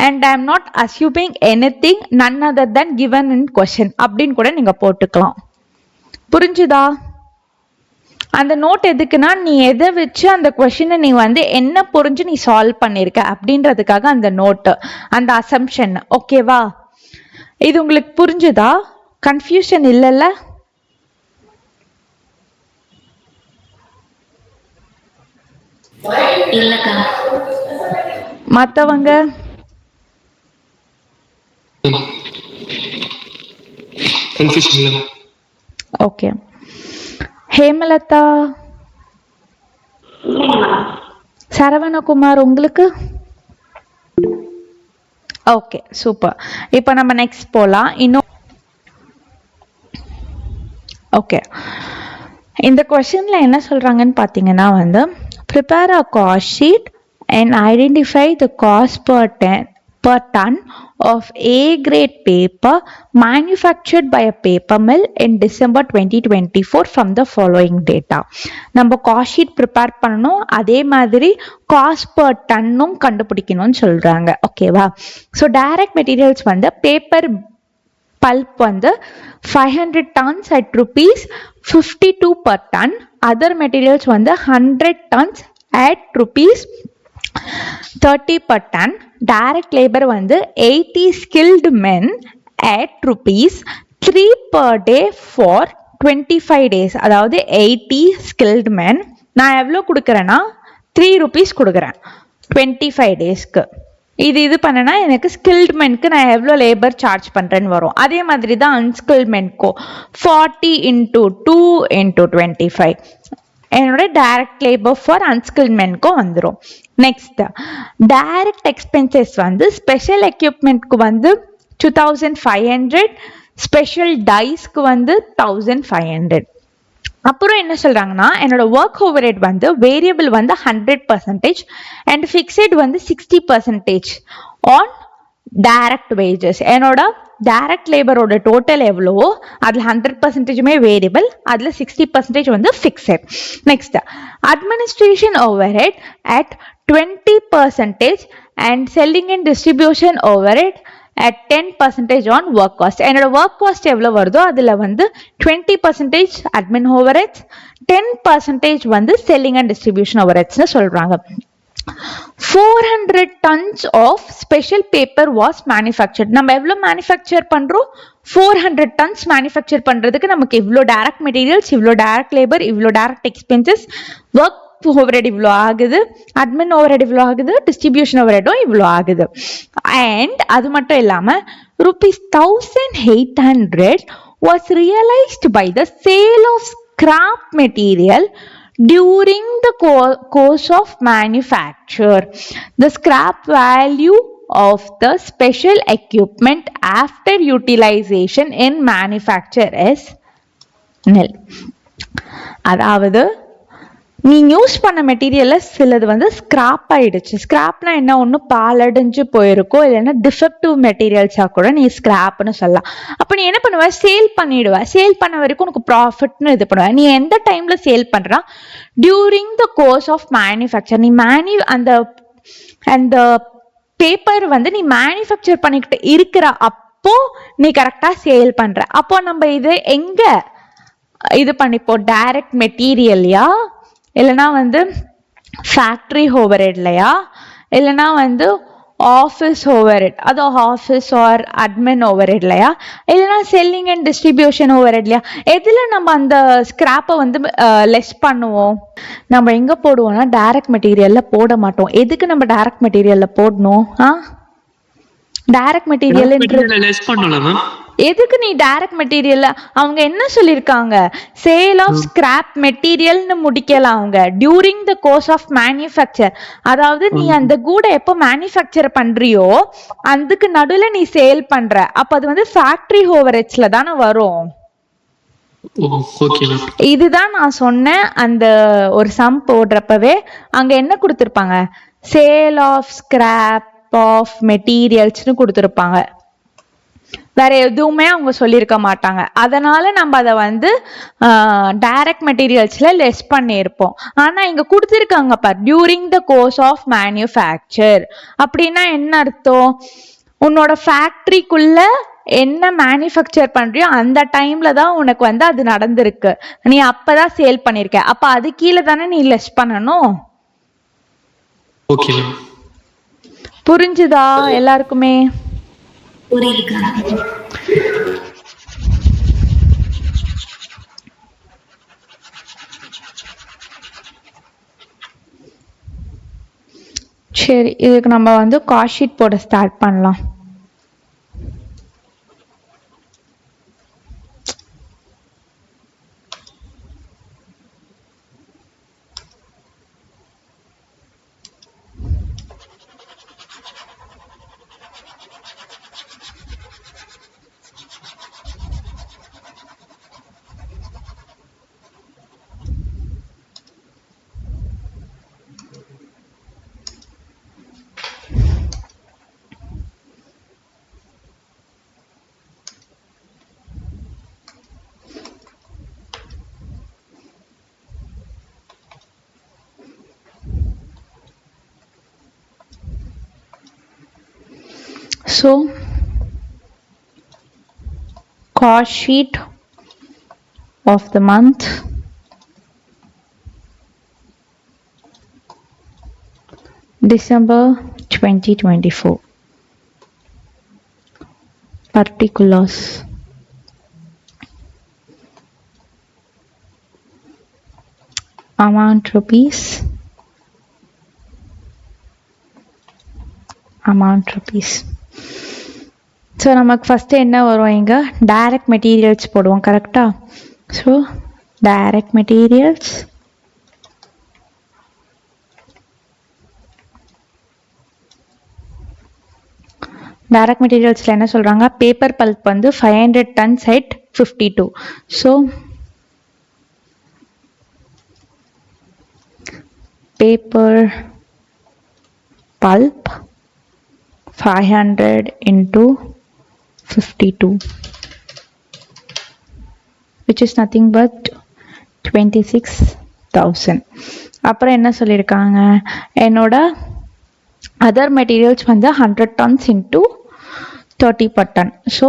and I am not assuming anything none other than given in question அப்படின்னு கூட நீங்க போட்டுக்கலாம். புரிஞ்சுதா? அந்த note எதுக்குன்னா நீ எதை வச்சு அந்த கொஸ்டினை நீ வந்து என்ன புரிஞ்சு நீ சால்வ் பண்ணிருக்க அப்படின்றதுக்காக அந்த நோட்டு, அந்த அசம்ஷன். ஓகேவா? இது உங்களுக்கு புரிஞ்சுதா? கன்ஃபியூஷன் இல்லைல்ல? இல்லக்கா. மற்றவங்க ஓகே. ஹேமலதா, சரவணகுமார் உங்களுக்கு? Okay, super. இப்போ நம்ம நெக்ஸ்ட் போலாம். இன்னும் ஓகே, இந்த கொஸ்டின்ல என்ன சொல்றாங்கன்னு பாத்தீங்கன்னா வந்து prepare a cost sheet and identify the cost per ton of A grade paper manufactured by a paper mill in December 2024 from the following data. நம்ம cost sheet prepare பண்ணணும், அதே மாதிரி cost per tonனும் கண்டுபிடிக்கணும்னு சொல்றாங்க. ஓகேவா? ஸோ டைரக்ட் மெட்டீரியல்ஸ் வந்து paper bulb வந்து 500 tons at rupees 52 per ton. Other materials வந்து 100 tons at rupees 30 per ton. Direct labor வந்து 80 skilled men at rupees 3 per day for 25 days. அதாவது 80 skilled men நான் எவ்வளோ கொடுக்குறேன்னா 3 rupees கொடுக்குறேன் 25 daysக்கு. இது பண்ணனா எனக்கு ஸ்கில்ட் மென்க்கு நான் எவ்வளோ லேபர் சார்ஜ் பண்ணுறேன்னு வரும். அதே மாதிரி தான் அன்ஸ்கில்ட் மென்க்கோ 40 into 2 into 25 என்னோட டைரக்ட் லேபர் ஃபார் அன்ஸ்கில்ட் மென்க்கும் வந்துடும். நெக்ஸ்ட் டைரக்ட் எக்ஸ்பென்சஸ் வந்து ஸ்பெஷல் எக்யூப்மெண்ட்க்கு வந்து 2500, ஸ்பெஷல் டைஸ்க்கு வந்து 1500. அப்புறம் என்ன சொல்றாங்கன்னா என்னோட ஒர்க் ஓவர்ஹெட் வந்து வேரியபிள் வந்து 100% அண்ட் ஃபிக்ஸட் வந்து 60% ஆன் டைரக்ட் வேஜஸ். என்னோட டைரக்ட் லேபரோட டோட்டல் எவ்வளவோ அதில் 100%மே வேரியபிள், அதில் 60% வந்து fixed. Next administration overhead at 20% and selling and distribution overhead at 10% on work cost. என்னோட work cost எவ்வளோ வருதோ அதில் வந்து 20% admin overheads, 10% வந்து selling and distribution overheadsனு சொல்றாங்க. 400 tons of special paper was manufactured. நம்ம எவ்வளோ மேனுஃபேக்சர் பண்றோம்? 400 tons மேனுஃபேக்சர் பண்றதுக்கு நமக்கு இவ்வளோ டைரக்ட் மெட்டீரியல்ஸ், இவ்வளோ டைரக்ட் லேபர், இவ்வளோ டைரக்ட் எக்ஸ்பென்சஸ், ஒர்க் ஓவர்ஹெட் இவ்வளோ ஆகுது, அட்மின் ஓவர்ஹெட் இவ்வளோ ஆகுது, டிஸ்ட்ரிபியூஷன் ஓவர்ஹெடும் இவ்வளோ ஆகுது. அண்ட் அது மட்டும் இல்லாமல் rupees 1800 was realized by the sale of scrap material during the course of manufacture. The scrap value of the special equipment after utilization in manufacture is nil. அதாவது நீ use பண்ண மெட்டீரியல்ல சிலது வந்து ஸ்கிராப் ஆயிடுச்சு. ஸ்கிராப்னா என்ன? ஒன்று பாலடைஞ்சு போயிருக்கோ, இல்லைன்னா டிஃபெக்டிவ் மெட்டீரியல்ஸா கூட நீ ஸ்கிராப்னு சொல்லலாம். அப்போ நீ என்ன பண்ணுவ? சேல் பண்ணிடுவ. சேல் பண்ண வரைக்கும் உனக்கு ப்ராஃபிட்னு இது பண்ணுவ. நீ எந்த டைம்ல சேல் பண்றா? During the course of manufacture. நீ அந்த பேப்பர் வந்து நீ மேனுஃபேக்சர் பண்ணிக்கிட்டு இருக்கிற அப்போ நீ கரெக்டா சேல் பண்ற. அப்போ நம்ம இது எங்க இது பண்ணிப்போம்? டைரக்ட் மெட்டீரியல்லையா, இல்லைனா வந்து ஃபேக்ட்ரி ஓவர்ஹெட்லையா, இல்லைனா வந்து ஆஃபீஸ் ஓவர்ஹெட், அது ஆஃபீஸ் ஆர் அட்மின் ஓவர்ஹெட்லையா, இல்லைனா செல்லிங் அண்ட் டிஸ்ட்ரிபியூஷன் ஓவர்ஹெட்லையா? எதில் நம்ம அந்த ஸ்கிராப்பை வந்து லெஸ் பண்ணுவோம்? நம்ம எங்கே போடுவோம்னா டைரக்ட் மெட்டீரியலில் போட மாட்டோம். எதுக்கு நம்ம டைரக்ட் மெட்டீரியலில் போடணும்? டைரக்ட் மெட்டீரியல் எதுக்கு நீ டைரக்ட் மெட்டீரியல்? அவங்க என்ன சொல்லியிருக்காங்க? சேல் ஆஃப் ஸ்கிராப் மெட்டீரியல்னு முடிக்கலாம் அவங்க. During the course of manufacture, அதாவது நீ அந்த கூட எப்போ மேனுஃபேக்சர் பண்றியோ அதுக்கு நடுவில் நீ சேல் பண்ற. அப்ப அது வந்து ஃபேக்டரி ஓவர்ஹெட்ஸ்ல தானே வரும். இதுதான் நான் சொன்னேன். அந்த ஒரு சம் போடுறப்பவே அங்க என்ன கொடுத்திருப்பாங்க? சேல் ஆஃப் ஸ்கிராப் ஆஃப் மெட்டீரியல்ஸ்னு கொடுத்திருப்பாங்க. வேற எதுவுமே அவங்க சொல்லியிருக்க மாட்டாங்க. அதனால நம்ம அதை வந்து டைரக்ட் மெட்டீரியல்ஸ்ல லெஸ் பண்ணியிருப்போம். ஆனா இங்க கொடுத்துருக்காங்க பார், during the course of manufacture. அப்படின்னா என்ன அர்த்தம்? உன்னோட ஃபேக்டரிக்குள்ள என்ன மேனுஃபேக்சர் பண்றியோ அந்த டைம்ல தான் உனக்கு வந்து அது நடந்திருக்கு, நீ அப்பதான் சேல் பண்ணிருக்க, அப்ப அது கீழே தானே நீ லெஸ் பண்ணணும். ஓகே. புரிஞ்சுதா எல்லாருக்குமே? புரியுதுக்கா. சரி, இதுக்கு நம்ம வந்து காஸ்ட் ஷீட் போட ஸ்டார்ட் பண்ணலாம். So cost sheet of the month, December 2024. Particulars. Amount rupees. So நமக்கு ஃபஸ்ட்டு என்ன வரும், இங்கே டைரக்ட் மெட்டீரியல்ஸ் போடுவோம், கரெக்டாக? ஸோ டைரக்ட் மெட்டீரியல்ஸ் என்ன சொல்கிறாங்க, பேப்பர் பல்ப் வந்து 500 tons at 52. So paper pulp 500 into 52, which is nothing but 26,000. அப்புறம் என்ன சொல்லியிருக்காங்க, என்னோட அதர் மெட்டீரியல்ஸ் வந்து 100 tons into 30 per ton. So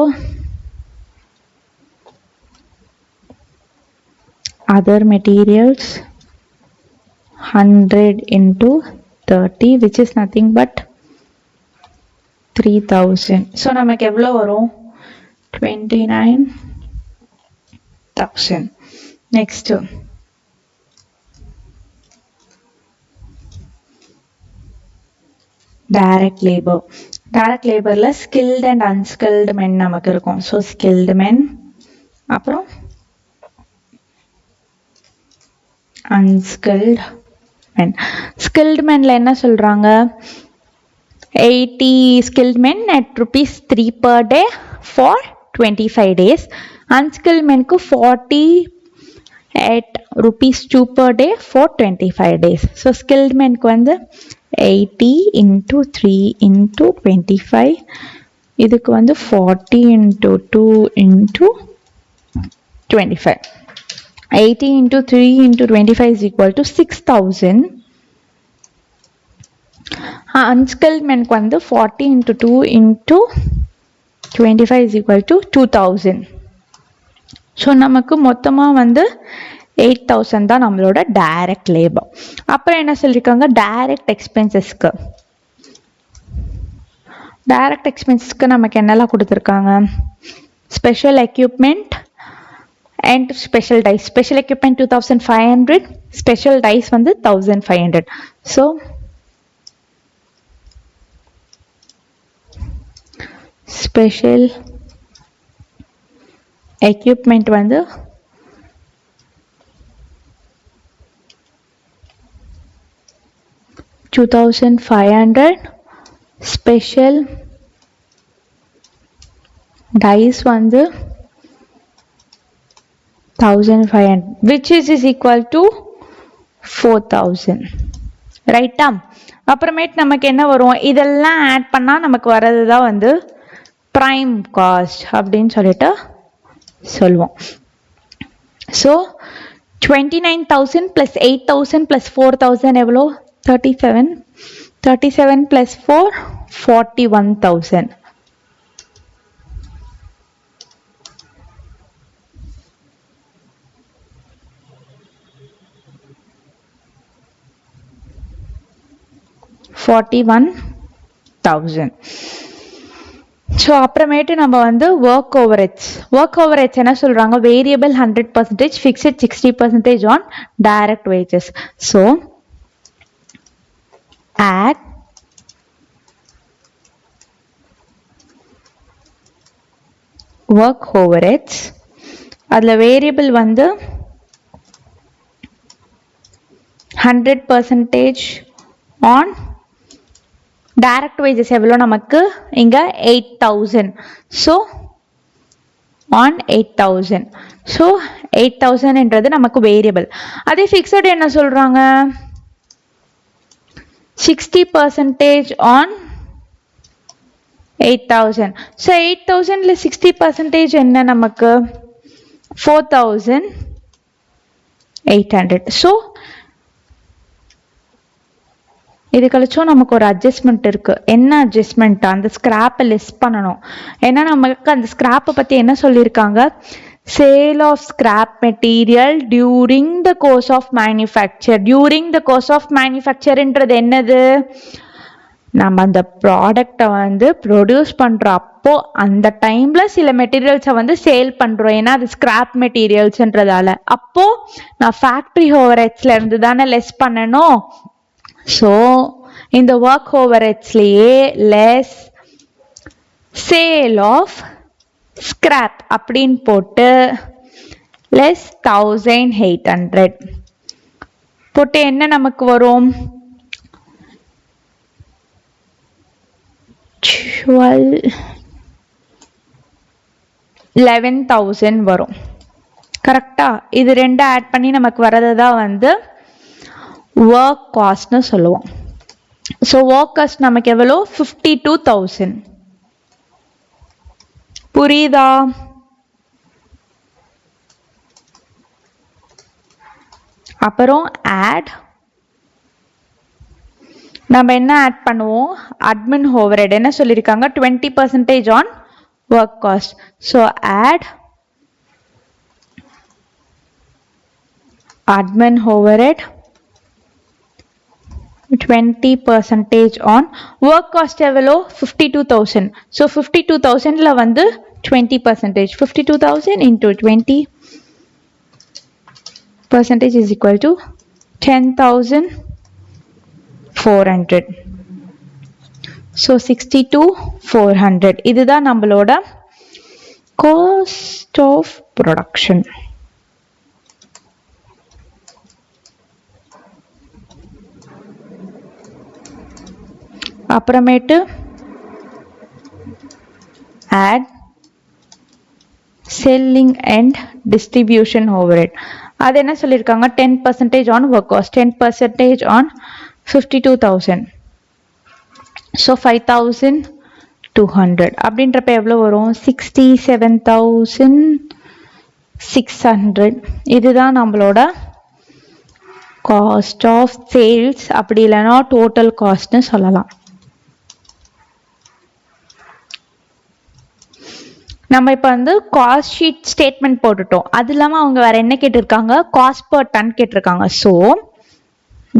other materials 100 into 30, which is nothing but 3,000. so நமக்கு எவ்வளோ வரும், 29,000. next direct laborல skilled and unskilled men நமக்கு இருக்கும். so skilled men, அப்புறம் unskilled men. skilled menல என்ன சொல்றாங்க, 80 skilled men at rupees 3 per day for 25 days. unskilled men ku 40 at rupees 2 per day for 25 days. so skilled men ku வந்து 80 into 3 into 25, இதுக்கு வந்து 40 into 2 into 25. 80 into 3 into 25 is equal to 6,000. unskilled men ku வந்து 40 into 2 into 25 is equal to 2,000. So நமக்கு மொத்தமாக வந்து 8,000 தான் நம்மளோட direct labour. அப்புறம் என்ன சொல்லியிருக்காங்க, டைரக்ட் எக்ஸ்பென்சஸ்க்கு நமக்கு என்னெல்லாம் கொடுத்துருக்காங்க, special equipment and special dice. special equipment 2,500, special dice வந்து 1,500. so special equipment வந்து 2,500, special dice வந்து 1,500, which is equal to 4,000. ரைட்டா? அப்புறமேட்டு நமக்கு என்ன வரும், இதெல்லாம் ஆட் பண்ணா நமக்கு வரதுதான் வந்து prime cost அப்படின்னு சொல்லிட்டு சொல்லுவோம். So 29,000 plus 8,000 plus 4,000 எவ்வளோ? 37. 37 plus 4 41,000. $41,000. ஸோ அப்புறமேட்டு நம்ம வந்து ஒர்க் ஓவர்ஹெட்ஸ் என்ன சொல்றாங்க? Variable 100%, fixed 60% on direct wages. So add work overheads, அதுல வேரியபிள் வந்து 100% ஆன் டைரக்ட் வேஜஸ் எவ்வளோ நமக்கு? இங்க 8,000. So on 8,000. ஸோ 8,000ன்றது நமக்கு வேரியபிள். அதே ஃபிக்ஸட் என்ன சொல்றாங்க? 60% ஆன் 8,000. ஸோ 8,000ல 60% என்ன நமக்கு? 4,800. ஸோ இது கழிச்சும் நமக்கு ஒரு அட்ஜஸ்ட்மெண்ட் இருக்கு. என்ன அட்ஜஸ்ட்மெண்ட்? அந்த ஸ்கிராப்பை லெஸ் பண்ணணும். ஏன்னா நமக்கு அந்த ஸ்கிராப்பை பத்தி என்ன சொல்லியிருக்காங்க? Sale of scrap material during the course of manufacture. During the course of மேனுஃபேக்சர்ன்றது என்னது? நம்ம அந்த ப்ராடக்டை வந்து ப்ரொடியூஸ் பண்ற அப்போ அந்த டைம்ல சில மெட்டீரியல்ஸை வந்து சேல் பண்றோம். ஏன்னா அது ஸ்கிராப் மெட்டீரியல்ஸ்ன்றதால. அப்போ நான் ஃபேக்டரி ஓவர்ஹெட்ஸ்ல இருந்து தானே லெஸ் பண்ணணும். ஸோ இந்த ஒர்க் ஓவர்ஹெட்ஸ்லயே லெஸ் சேல் ஆஃப் ஸ்கிராப் அப்படின்னு போட்டு லெஸ் 1,800 போட்டு என்ன நமக்கு வரும்? 11,000 வரும். கரெக்டா? இது ரெண்டு ஆட் பண்ணி நமக்கு வரதுதான் வந்து ஒர்க் காஸ்ட்னு சொல்லுவோம். ஸோ ஒர்க் காஸ்ட் நமக்கு எவ்வளோ? 52,000. புரியுதா? அப்புறம் ஆட் நம்ம என்ன ஆட் பண்ணுவோம்? அட்மின் ஓவர்ஹெட் என்ன சொல்லியிருக்காங்க? 20% on work cost. So add admin overhead 20% on work cost எவ்வளோ? 52,000. So 52,000ல வந்து 20%. 52,000 into 20% is equal to 10,400. So 62,400. இதுதான் நம்மளோட cost of production. அப்புறமேட்டு add selling and distribution overhead. அது என்ன சொல்லியிருக்காங்க? 10% on work cost, 10% on 52,000. So 5,200 அப்படின்றப்ப எவ்வளவு வரும்? 67,600. இதுதான் நம்மளோட காஸ்ட் ஆஃப் சேல்ஸ், அப்படி இல்லைன்னா டோட்டல் காஸ்ட்னு சொல்லலாம். நம்ம இப்போ வந்து காஸ்ட் ஷீட் ஸ்டேட்மெண்ட் போட்டுட்டோம். அது இல்லாமல் அவங்க வேற என்ன கேட்டிருக்காங்க? காஸ்ட் பர் டன் கேட்டிருக்காங்க. So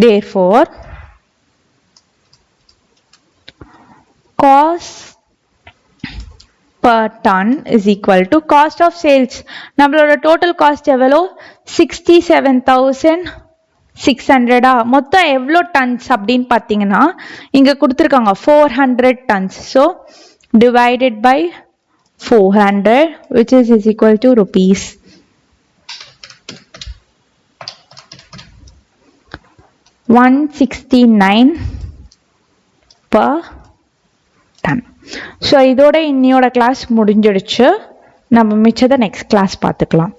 therefore cost per ton is equal to cost of sales. நம்மளோட டோட்டல் காஸ்ட் எவ்வளோ? 67,600. மொத்தம் எவ்வளோ டன்ஸ் அப்படின்னு பார்த்தீங்கன்னா இங்கே கொடுத்துருக்காங்க 400 tons. So divided by 400 which is equal to rupees 169 per ton. So இதோட இன்னையோட கிளாஸ் முடிஞ்சிடுச்சு. நம்ம மிச்சத்தை நெக்ஸ்ட் கிளாஸ் பார்த்துக்கலாம்.